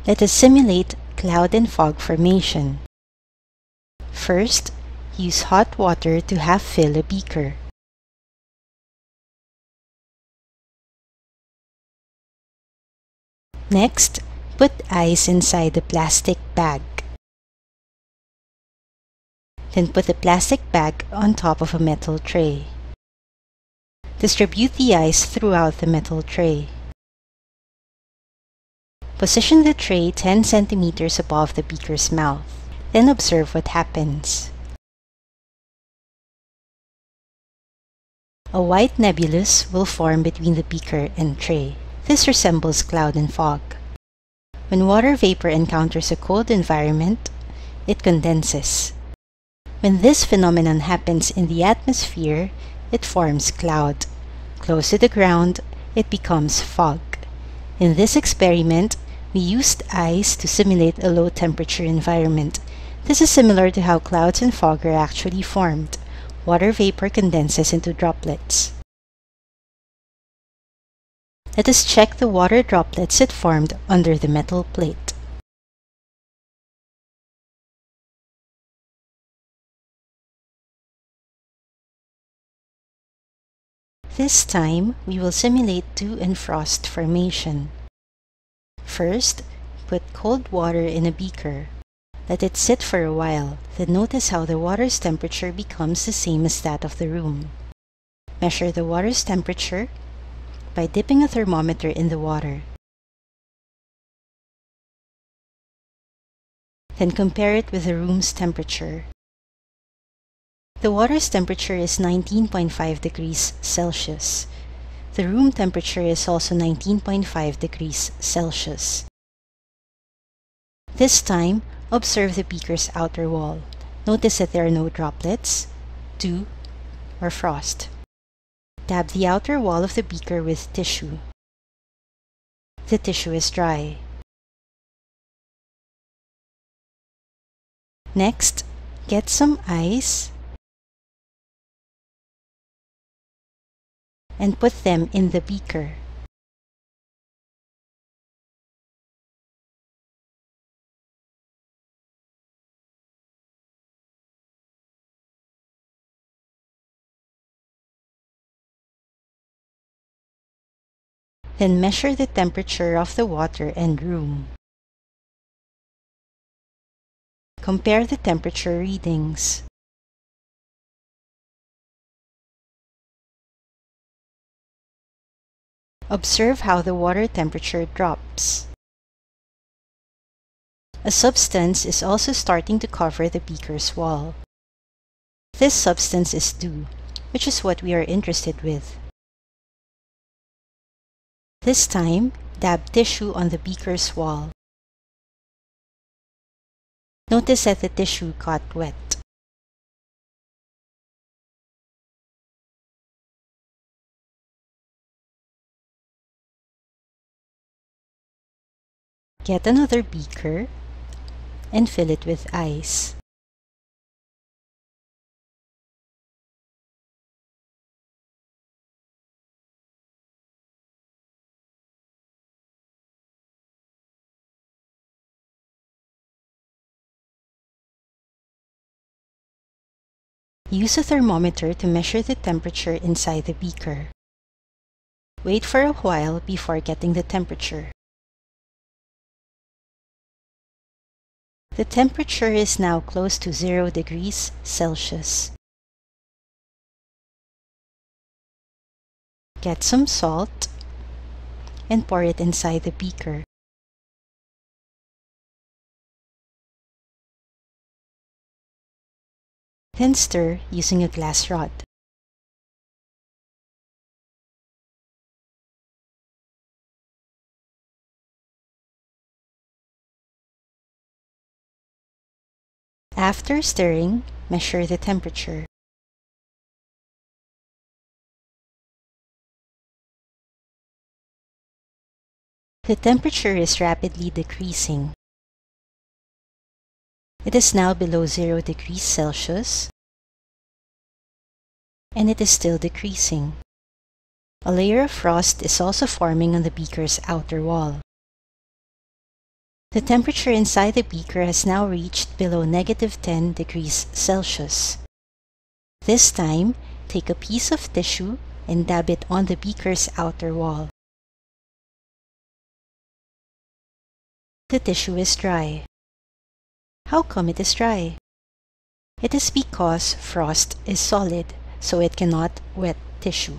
Let us simulate cloud and fog formation. First, use hot water to half fill a beaker. Next, put ice inside the plastic bag. Then put the plastic bag on top of a metal tray. Distribute the ice throughout the metal tray. Position the tray 10 centimeters above the beaker's mouth. Then observe what happens. A white nebulous will form between the beaker and tray. This resembles cloud and fog. When water vapor encounters a cold environment, it condenses. When this phenomenon happens in the atmosphere, it forms cloud. Close to the ground, it becomes fog. In this experiment, we used ice to simulate a low-temperature environment. This is similar to how clouds and fog are actually formed. Water vapor condenses into droplets. Let us check the water droplets it formed under the metal plate. This time, we will simulate dew and frost formation. First, put cold water in a beaker. Let it sit for a while, then notice how the water's temperature becomes the same as that of the room. Measure the water's temperature by dipping a thermometer in the water. Then compare it with the room's temperature. The water's temperature is 19.5 degrees Celsius. The room temperature is also 19.5 degrees Celsius. This time, observe the beaker's outer wall. Notice that there are no droplets, dew, or frost. Dab the outer wall of the beaker with tissue. The tissue is dry. Next, get some ice and put them in the beaker. Then measure the temperature of the water and room. Compare the temperature readings. Observe how the water temperature drops. A substance is also starting to cover the beaker's wall. This substance is dew, which is what we are interested with. This time, dab tissue on the beaker's wall. Notice that the tissue got wet. Get another beaker and fill it with ice. Use a thermometer to measure the temperature inside the beaker. Wait for a while before getting the temperature. The temperature is now close to 0 degrees Celsius. Get some salt and pour it inside the beaker. Then stir using a glass rod. After stirring, measure the temperature. The temperature is rapidly decreasing. It is now below 0 degrees Celsius, and it is still decreasing. A layer of frost is also forming on the beaker's outer wall. The temperature inside the beaker has now reached below -10 degrees Celsius. This time, take a piece of tissue and dab it on the beaker's outer wall. The tissue is dry. How come it is dry? It is because frost is solid, so it cannot wet tissue.